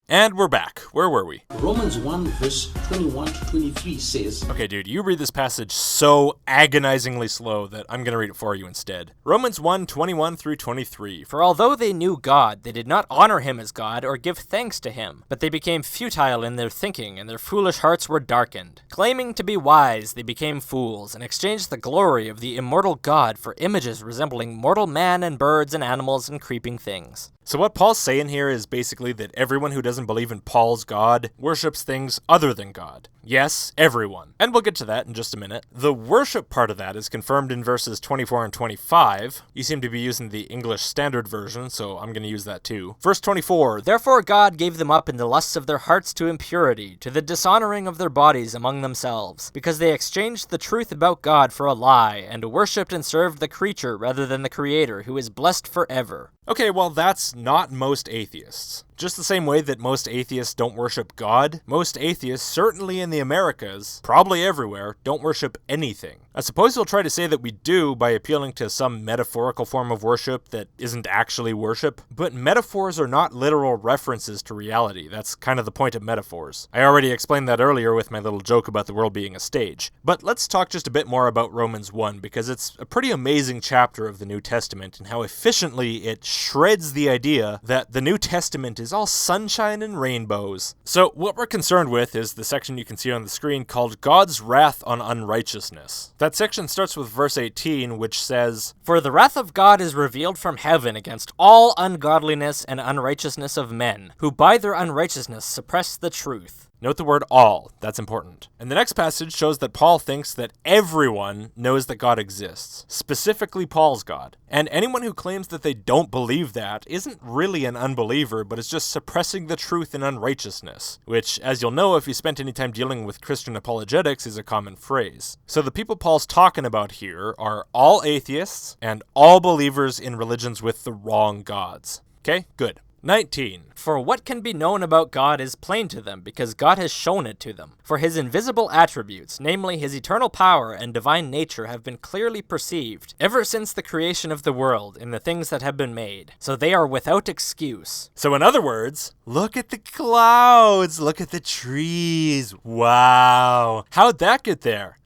And we're back. Where were we? Romans 1 verse 21 to 23 says, Okay, dude, you read this passage so agonizingly slow that I'm going to read it for you instead. Romans 1, 21 through 23. For although they knew God, they did not honor him as God or give thanks to him, but they became futile in their thinking, and their foolish hearts were darkened. Claiming to be wise, they became fools, and exchanged the glory of the immortal God for images resembling mortal man and birds and animals and creeping things. So what Paul's saying here is basically that everyone who doesn't believe in Paul's God worships things other than God. Yes, everyone. And we'll get to that in just a minute. The worship part of that is confirmed in verses 24 and 25. You seem to be using the English Standard Version, so I'm going to use that too. Verse 24, Therefore God gave them up in the lusts of their hearts to impurity, to the dishonoring of their bodies among themselves, because they exchanged the truth about God for a lie, and worshipped and served the creature rather than the Creator, who is blessed forever. Okay, well that's not most atheists. Just the same way that most atheists don't worship God, most atheists, certainly in the Americas, probably everywhere, don't worship anything. I suppose you'll try to say that we do by appealing to some metaphorical form of worship that isn't actually worship, but metaphors are not literal references to reality. That's kind of the point of metaphors. I already explained that earlier with my little joke about the world being a stage. But let's talk just a bit more about Romans 1, because it's a pretty amazing chapter of the New Testament and how efficiently it shreds the idea that the New Testament is all sunshine and rainbows. So what we're concerned with is the section you can see on the screen called God's Wrath on Unrighteousness. That section starts with verse 18, which says, For the wrath of God is revealed from heaven against all ungodliness and unrighteousness of men, who by their unrighteousness suppress the truth. Note the word all, that's important. And the next passage shows that Paul thinks that everyone knows that God exists, specifically Paul's God. And anyone who claims that they don't believe that isn't really an unbeliever, but is just suppressing the truth in unrighteousness, which, as you'll know if you spent any time dealing with Christian apologetics, is a common phrase. So the people Paul's talking about here are all atheists and all believers in religions with the wrong gods. Okay, good. 19. For what can be known about God is plain to them, because God has shown it to them. For his invisible attributes, namely his eternal power and divine nature, have been clearly perceived, ever since the creation of the world, in the things that have been made. So they are without excuse. So in other words, look at the clouds, look at the trees, wow. How'd that get there?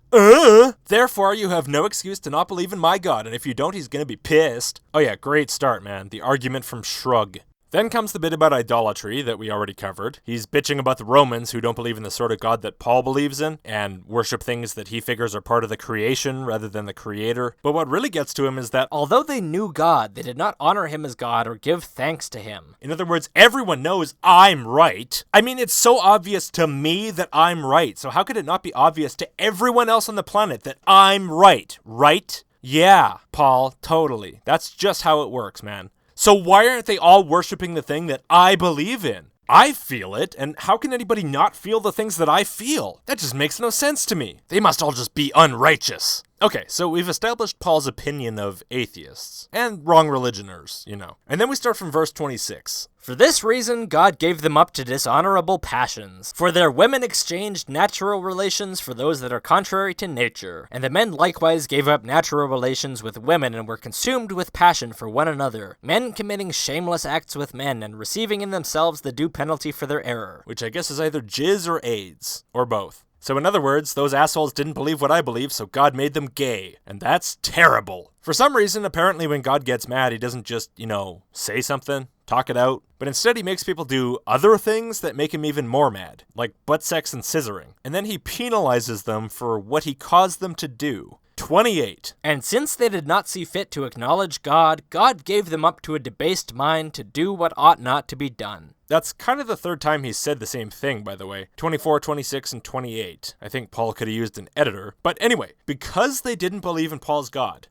Therefore, you have no excuse to not believe in my God, and if you don't, he's gonna be pissed. Oh yeah, great start, man. The argument from Shrug. Then comes the bit about idolatry that we already covered. He's bitching about the Romans who don't believe in the sort of God that Paul believes in and worship things that he figures are part of the creation rather than the creator. But what really gets to him is that although they knew God, they did not honor him as God or give thanks to him. In other words, everyone knows I'm right. I mean, it's so obvious to me that I'm right. So how could it not be obvious to everyone else on the planet that I'm right? Right? Yeah, Paul, totally. That's just how it works, man. So why aren't they all worshiping the thing that I believe in? I feel it, and how can anybody not feel the things that I feel? That just makes no sense to me. They must all just be unrighteous. Okay, so we've established Paul's opinion of atheists, and wrong religioners, you know. And then we start from verse 26. For this reason, God gave them up to dishonorable passions. For their women exchanged natural relations for those that are contrary to nature. And the men likewise gave up natural relations with women and were consumed with passion for one another. Men committing shameless acts with men and receiving in themselves the due penalty for their error. Which I guess is either jizz or AIDS, or both. So in other words, those assholes didn't believe what I believe, so God made them gay. And that's terrible. For some reason, apparently when God gets mad, he doesn't just, say something, talk it out. But instead he makes people do other things that make him even more mad, like butt sex and scissoring. And then he penalizes them for what he caused them to do. 28. And since they did not see fit to acknowledge God, God gave them up to a debased mind to do what ought not to be done. That's kind of the third time he's said the same thing, by the way. 24, 26, and 28. I think Paul could have used an editor. But anyway, because they didn't believe in Paul's God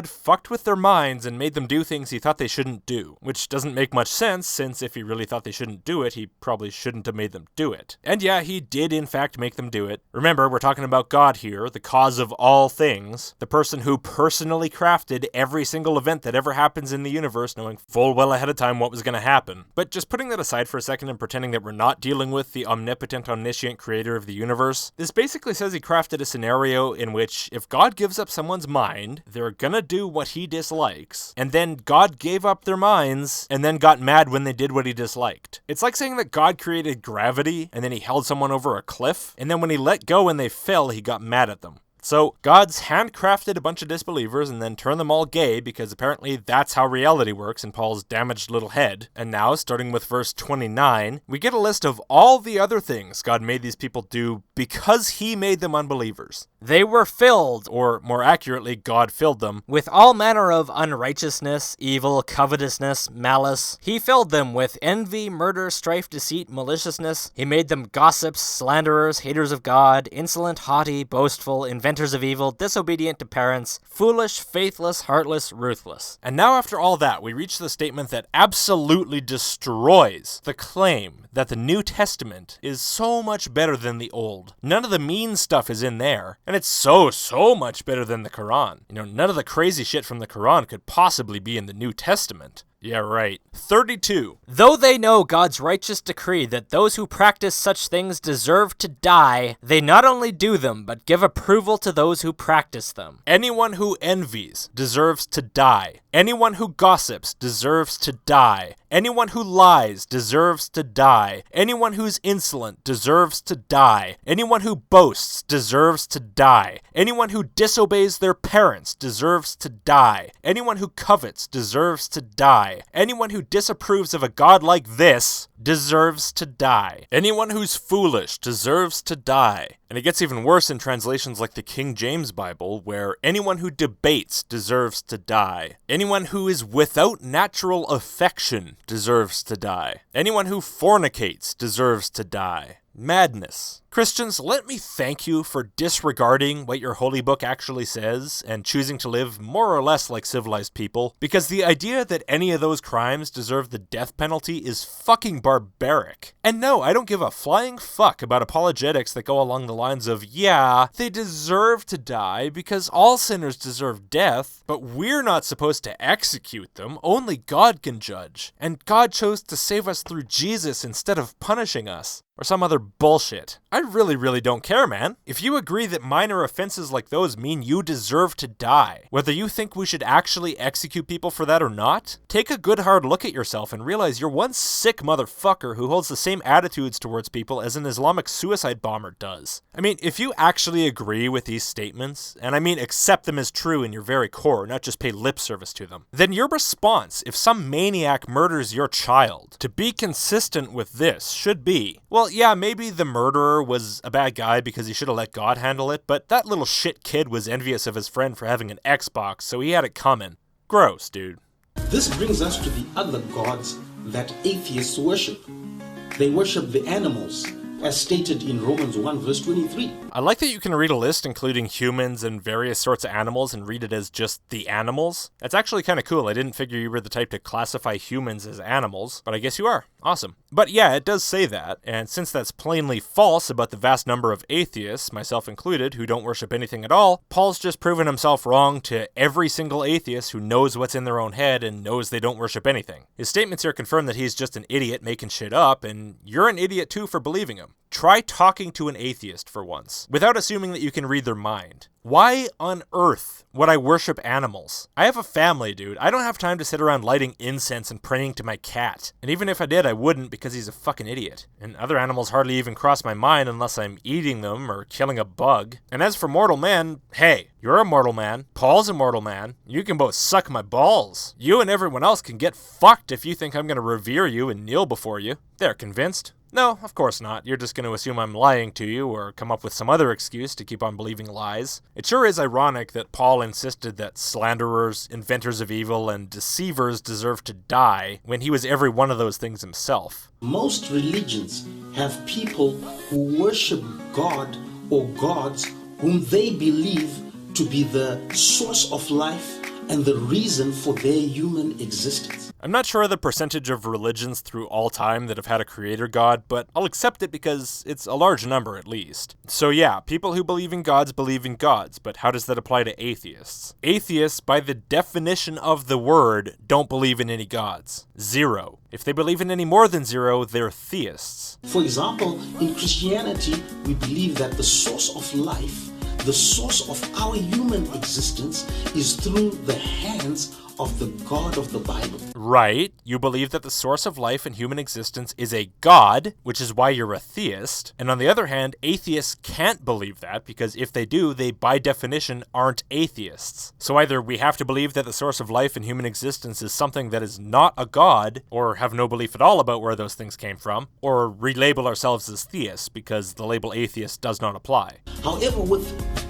fucked with their minds and made them do things he thought they shouldn't do. Which doesn't make much sense, since if he really thought they shouldn't do it, he probably shouldn't have made them do it. And yeah, he did in fact make them do it. Remember, we're talking about God here, the cause of all things. The person who personally crafted every single event that ever happens in the universe, knowing full well ahead of time what was going to happen. But just putting that aside for a second and pretending that we're not dealing with the omnipotent, omniscient creator of the universe, this basically says he crafted a scenario in which if God gives up someone's mind, they're gonna do what he dislikes, and then God gave up their minds and then got mad when they did what he disliked. It's like saying that God created gravity and then he held someone over a cliff, and then when he let go and they fell, he got mad at them. So, God's handcrafted a bunch of disbelievers and then turned them all gay because apparently that's how reality works in Paul's damaged little head. And now, starting with verse 29, we get a list of all the other things God made these people do because he made them unbelievers. They were filled, Or, more accurately, God filled them, with all manner of unrighteousness, evil, covetousness, malice. He filled them with envy, murder, strife, deceit, maliciousness. He made them gossips, slanderers, haters of God, insolent, haughty, boastful, inventors of evil, disobedient to parents, foolish, faithless, heartless, ruthless. And now after all that, we reach the statement that absolutely destroys the claim that the New Testament is so much better than the Old. None of the mean stuff is in there, and it's so much better than the Quran. None of the crazy shit from the Quran could possibly be in the New Testament. Yeah, right. 32. Though they know God's righteous decree that those who practice such things deserve to die, they not only do them, but give approval to those who practice them. Anyone who envies deserves to die. Anyone who gossips deserves to die. Anyone who lies deserves to die. Anyone who's insolent deserves to die. Anyone who boasts deserves to die. Anyone who disobeys their parents deserves to die. Anyone who covets deserves to die. Anyone who disapproves of a God like this deserves to die. Anyone who's foolish deserves to die. And it gets even worse in translations like the King James Bible, where anyone who debates deserves to die. Anyone who is without natural affection deserves to die. Anyone who fornicates deserves to die. Madness. Christians, let me thank you for disregarding what your holy book actually says and choosing to live more or less like civilized people, because the idea that any of those crimes deserve the death penalty is fucking barbaric. And no, I don't give a flying fuck about apologetics that go along the lines of, yeah, they deserve to die because all sinners deserve death, but we're not supposed to execute them, only God can judge. And God chose to save us through Jesus instead of punishing us. Or some other bullshit. I really don't care, man. If you agree that minor offenses like those mean you deserve to die, whether you think we should actually execute people for that or not, take a good hard look at yourself and realize you're one sick motherfucker who holds the same attitudes towards people as an Islamic suicide bomber does. I mean, if you actually agree with these statements, and I mean accept them as true in your very core, not just pay lip service to them, then your response, if some maniac murders your child, to be consistent with this should be, well, yeah, maybe the murderer was a bad guy because he should have let God handle it, but that little shit kid was envious of his friend for having an Xbox, so he had it coming. Gross, dude. This brings us to the other gods that atheists worship. They worship the animals, as stated in Romans 1 verse 23. I like that you can read a list including humans and various sorts of animals and read it as just the animals. That's actually kind of cool. I didn't figure you were the type to classify humans as animals, but I guess you are. Awesome. But yeah, it does say that, and since that's plainly false about the vast number of atheists, myself included, who don't worship anything at all, Paul's just proven himself wrong to every single atheist who knows what's in their own head and knows they don't worship anything. His statements here confirm that he's just an idiot making shit up, and you're an idiot too for believing him. Try talking to an atheist for once, without assuming that you can read their mind. Why on earth would I worship animals? I have a family, dude. I don't have time to sit around lighting incense and praying to my cat. And even if I did, I wouldn't because he's a fucking idiot. And other animals hardly even cross my mind unless I'm eating them or killing a bug. And as for mortal man, hey, you're a mortal man. Paul's a mortal man. You can both suck my balls. You and everyone else can get fucked if you think I'm gonna revere you and kneel before you. They're convinced. No, of course not. You're just going to assume I'm lying to you or come up with some other excuse to keep on believing lies. It sure is ironic that Paul insisted that slanderers, inventors of evil, and deceivers deserve to die when he was every one of those things himself. Most religions have people who worship God or gods whom they believe to be the source of life and the reason for their human existence. I'm not sure the percentage of religions through all time that have had a creator god, but I'll accept it because it's a large number at least. So yeah, people who believe in gods, but how does that apply to atheists? Atheists, by the definition of the word, don't believe in any gods. Zero. If they believe in any more than zero, they're theists. For example, in Christianity, we believe that the source of life, the source of our human existence, is through the hands of the God of the Bible. Right. You believe that the source of life and human existence is a god, which is why you're a theist. And on the other hand, atheists can't believe that because if they do, they by definition aren't atheists. So either we have to believe that the source of life and human existence is something that is not a god, or have no belief at all about where those things came from, or relabel ourselves as theists because the label atheist does not apply. However, with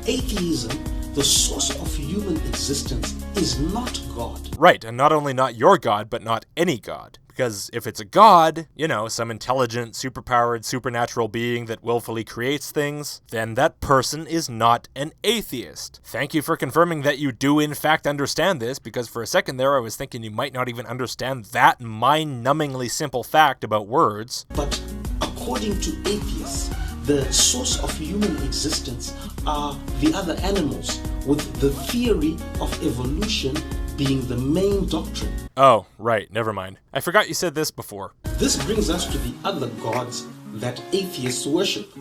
atheism, the source of human existence is not God. Right, and not only not your god, but not any god. Because if it's a god, some intelligent, superpowered, supernatural being that willfully creates things, then that person is not an atheist. Thank you for confirming that you do in fact understand this, because for a second there I was thinking you might not even understand that mind-numbingly simple fact about words. But according to atheists, the source of human existence are the other animals, with the theory of evolution being the main doctrine. Oh, right, never mind. I forgot you said this before. This brings us to the other gods that atheists worship.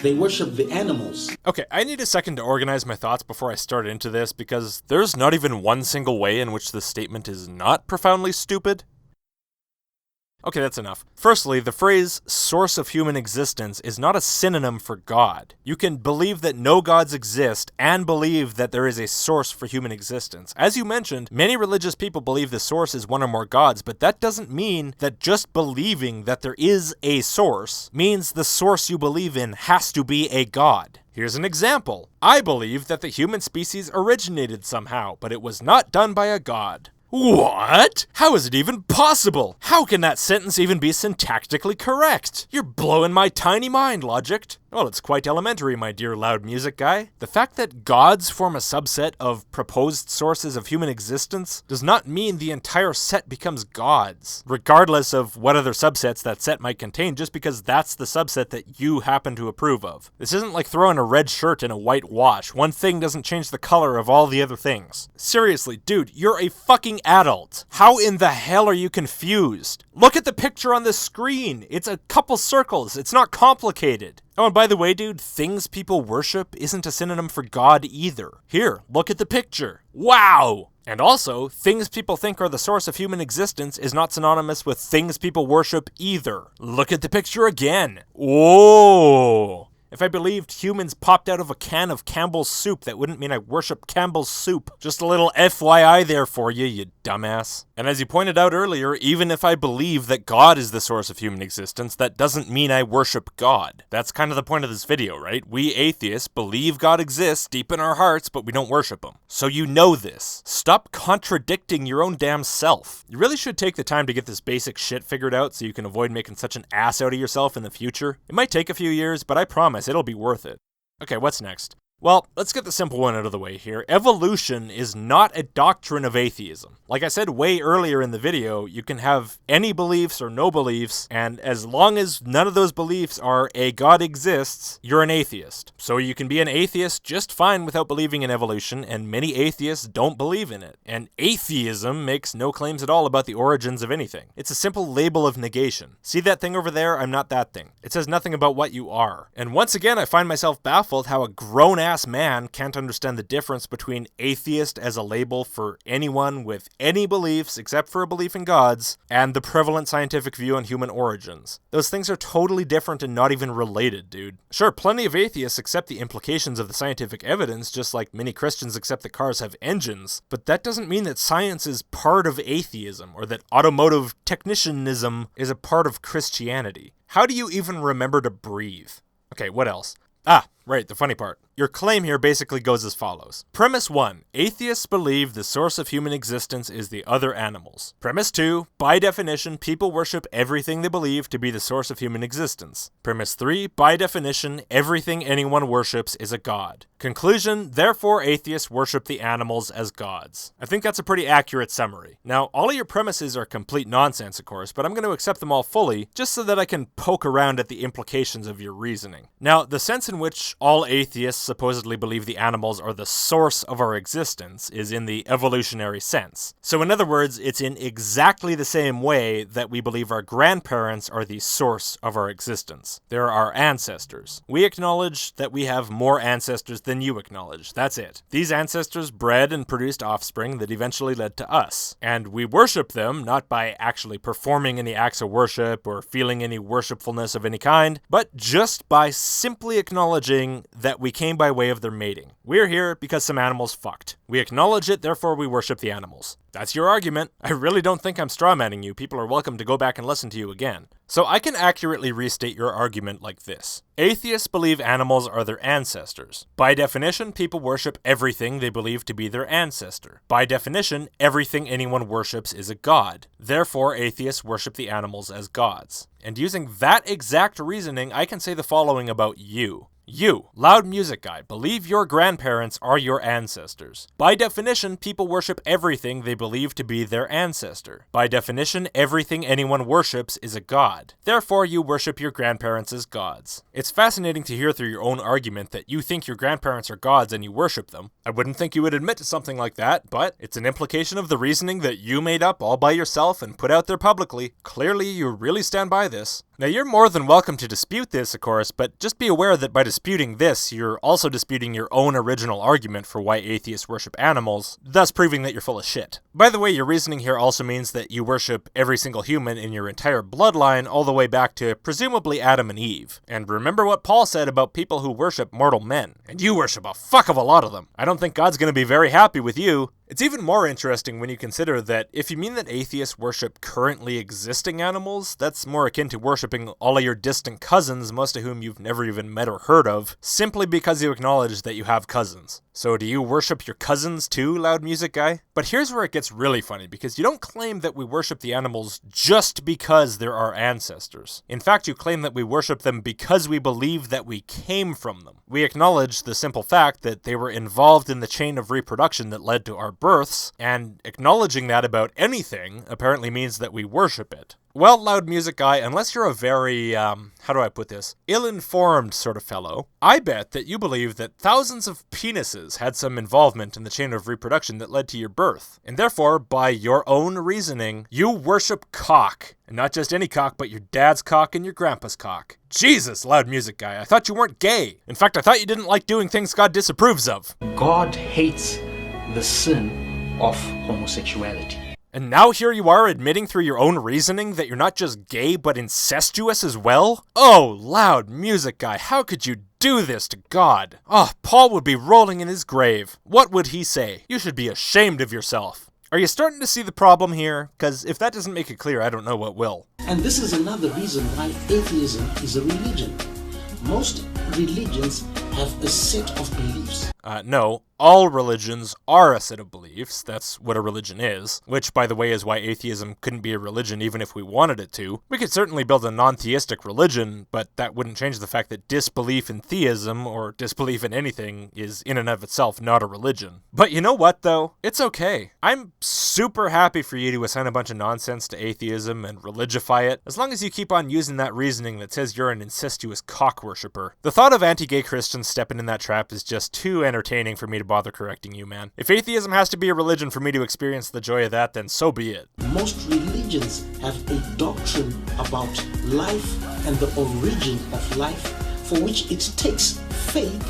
They worship the animals. Okay, I need a second to organize my thoughts before I start into this, because there's not even one single way in which this statement is not profoundly stupid. Okay, that's enough. Firstly, the phrase source of human existence is not a synonym for God. You can believe that no gods exist and believe that there is a source for human existence. As you mentioned, many religious people believe the source is one or more gods, but that doesn't mean that just believing that there is a source means the source you believe in has to be a god. Here's an example. I believe that the human species originated somehow, but it was not done by a god. What? How is it even possible? How can that sentence even be syntactically correct? You're blowing my tiny mind, Logicked. Well, it's quite elementary, my dear loud music guy. The fact that gods form a subset of proposed sources of human existence does not mean the entire set becomes gods, regardless of what other subsets that set might contain, just because that's the subset that you happen to approve of. This isn't like throwing a red shirt in a white wash. One thing doesn't change the color of all the other things. Seriously, dude, you're a fucking adult. How in the hell are you confused? Look at the picture on the screen. It's a couple circles. It's not complicated. Oh, and by the way, dude, things people worship isn't a synonym for God either. Here, look at the picture. Wow! And also, things people think are the source of human existence is not synonymous with things people worship either. Look at the picture again. Whoa! If I believed humans popped out of a can of Campbell's soup, that wouldn't mean I worship Campbell's soup. Just a little FYI there for you, you dumbass. And as you pointed out earlier, even if I believe that God is the source of human existence, that doesn't mean I worship God. That's kind of the point of this video, right? We atheists believe God exists deep in our hearts, but we don't worship him. So you know this. Stop contradicting your own damn self. You really should take the time to get this basic shit figured out so you can avoid making such an ass out of yourself in the future. It might take a few years, but I promise it'll be worth it. Okay, what's next? Well, let's get the simple one out of the way here. Evolution is not a doctrine of atheism. Like I said way earlier in the video, you can have any beliefs or no beliefs, and as long as none of those beliefs are a God exists, you're an atheist. So you can be an atheist just fine without believing in evolution, and many atheists don't believe in it. And atheism makes no claims at all about the origins of anything. It's a simple label of negation. See that thing over there? I'm not that thing. It says nothing about what you are. And once again, I find myself baffled how a grown-ass man can't understand the difference between atheist as a label for anyone with any beliefs except for a belief in gods, and the prevalent scientific view on human origins. Those things are totally different and not even related, dude. Sure, plenty of atheists accept the implications of the scientific evidence, just like many Christians accept that cars have engines, but that doesn't mean that science is part of atheism, or that automotive technicianism is a part of Christianity. How do you even remember to breathe? Okay, what else? Ah, right, the funny part. Your claim here basically goes as follows. Premise 1. Atheists believe the source of human existence is the other animals. Premise 2. By definition, people worship everything they believe to be the source of human existence. Premise 3. By definition, everything anyone worships is a god. Conclusion, therefore atheists worship the animals as gods. I think that's a pretty accurate summary. Now, all of your premises are complete nonsense, of course, but I'm going to accept them all fully, just so that I can poke around at the implications of your reasoning. Now, the sense in which all atheists supposedly believe the animals are the source of our existence is in the evolutionary sense. So in other words, it's in exactly the same way that we believe our grandparents are the source of our existence. They're our ancestors. We acknowledge that we have more ancestors than you acknowledge. That's it. These ancestors bred and produced offspring that eventually led to us. And we worship them not by actually performing any acts of worship or feeling any worshipfulness of any kind, but just by simply acknowledging that we came by way of their mating. We're here because some animals fucked. We acknowledge it, therefore we worship the animals. That's your argument. I really don't think I'm strawmanning you. People are welcome to go back and listen to you again. So I can accurately restate your argument like this. Atheists believe animals are their ancestors. By definition, people worship everything they believe to be their ancestor. By definition, everything anyone worships is a god. Therefore, atheists worship the animals as gods. And using that exact reasoning, I can say the following about you. You, loud music guy, believe your grandparents are your ancestors. By definition, people worship everything they believe to be their ancestor. By definition, everything anyone worships is a god. Therefore, you worship your grandparents as gods. It's fascinating to hear through your own argument that you think your grandparents are gods and you worship them. I wouldn't think you would admit to something like that, but it's an implication of the reasoning that you made up all by yourself and put out there publicly. Clearly, you really stand by this. Now, you're more than welcome to dispute this, of course, but just be aware that by disputing this, you're also disputing your own original argument for why atheists worship animals, thus proving that you're full of shit. By the way, your reasoning here also means that you worship every single human in your entire bloodline all the way back to, presumably, Adam and Eve. And remember what Paul said about people who worship mortal men. And you worship a fuck of a lot of them. I don't think God's gonna be very happy with you. It's even more interesting when you consider that if you mean that atheists worship currently existing animals, that's more akin to worshiping all of your distant cousins, most of whom you've never even met or heard of, simply because you acknowledge that you have cousins. So do you worship your cousins too, loud music guy? But here's where it gets really funny, because you don't claim that we worship the animals just because they're our ancestors. In fact, you claim that we worship them because we believe that we came from them. We acknowledge the simple fact that they were involved in the chain of reproduction that led to our births, and acknowledging that about anything apparently means that we worship it. Well, loud music guy, unless you're a very, how do I put this, ill-informed sort of fellow, I bet that you believe that thousands of penises had some involvement in the chain of reproduction that led to your birth. And therefore, by your own reasoning, you worship cock. And not just any cock, but your dad's cock and your grandpa's cock. Jesus, loud music guy, I thought you weren't gay. In fact, I thought you didn't like doing things God disapproves of. God hates the sin of homosexuality. And now here you are admitting through your own reasoning that you're not just gay, but incestuous as well? Oh, loud music guy, how could you do this to God? Oh, Paul would be rolling in his grave. What would he say? You should be ashamed of yourself. Are you starting to see the problem here? Because if that doesn't make it clear, I don't know what will. And this is another reason why atheism is a religion. Most religions have a set of beliefs. No. All religions are a set of beliefs. That's what a religion is. Which, by the way, is why atheism couldn't be a religion even if we wanted it to. We could certainly build a non-theistic religion, but that wouldn't change the fact that disbelief in theism, or disbelief in anything, is in and of itself not a religion. But you know what, though? It's okay. I'm super happy for you to assign a bunch of nonsense to atheism and religify it, as long as you keep on using that reasoning that says you're an incestuous cock worshipper. The thought of anti-gay Christians stepping in that trap is just too entertaining for me to bother correcting you, man. If atheism has to be a religion for me to experience the joy of that, then so be it. Most religions have a doctrine about life and the origin of life, for which it takes faith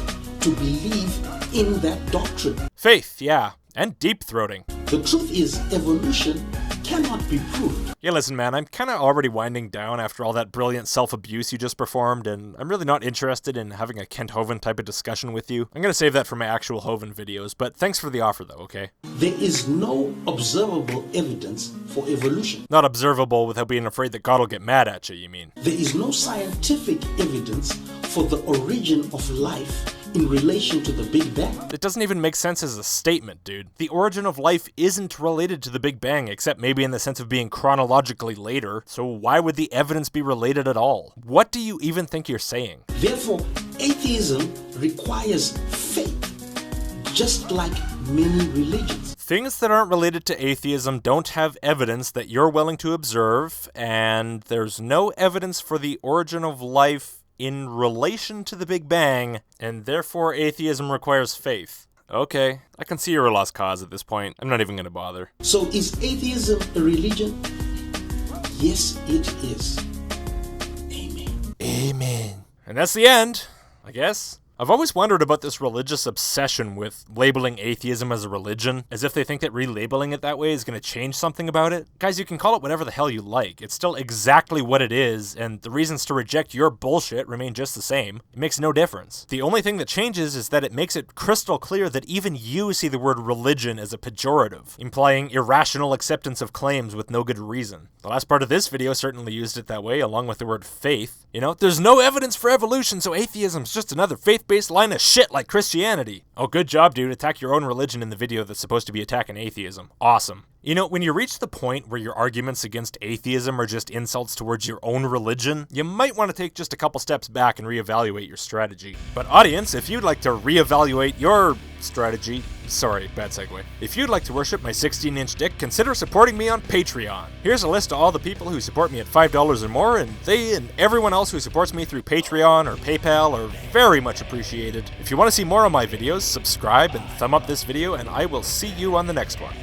to believe in that doctrine. Faith, yeah. And deep-throating. The truth is, evolution cannot be proved. Yeah, listen, man, I'm kind of already winding down after all that brilliant self-abuse you just performed, and I'm really not interested in having a Kent Hovind type of discussion with you. I'm gonna save that for my actual Hovind videos, but thanks for the offer, though, okay? There is no observable evidence for evolution. Not observable without being afraid that God will get mad at you, you mean? There is no scientific evidence for the origin of life in relation to the Big Bang. It doesn't even make sense as a statement, dude. The origin of life isn't related to the Big Bang, except maybe in the sense of being chronologically later, so why would the evidence be related at all? What do you even think you're saying? Therefore, atheism requires faith, just like many religions. Things that aren't related to atheism don't have evidence that you're willing to observe, and there's no evidence for the origin of life in relation to the Big Bang, and therefore atheism requires faith. Okay, I can see you're a lost cause at this point. I'm not even gonna bother. So is atheism a religion? Yes, it is. Amen. Amen. And that's the end, I guess. I've always wondered about this religious obsession with labeling atheism as a religion, as if they think that relabeling it that way is going to change something about it. Guys, you can call it whatever the hell you like. It's still exactly what it is, and the reasons to reject your bullshit remain just the same. It makes no difference. The only thing that changes is that it makes it crystal clear that even you see the word religion as a pejorative, implying irrational acceptance of claims with no good reason. The last part of this video certainly used it that way, along with the word faith. You know, there's no evidence for evolution, so atheism's just another faith-based line of shit like Christianity. Oh, good job, dude. Attack your own religion in the video that's supposed to be attacking atheism. Awesome. You know, when you reach the point where your arguments against atheism are just insults towards your own religion, you might want to take just a couple steps back and reevaluate your strategy. But audience, if you'd like to reevaluate your strategy, sorry, bad segue. If you'd like to worship my 16-inch dick, consider supporting me on Patreon. Here's a list of all the people who support me at $5 or more, and they and everyone else who supports me through Patreon or PayPal are very much appreciated. If you want to see more of my videos, subscribe and thumb up this video, and I will see you on the next one.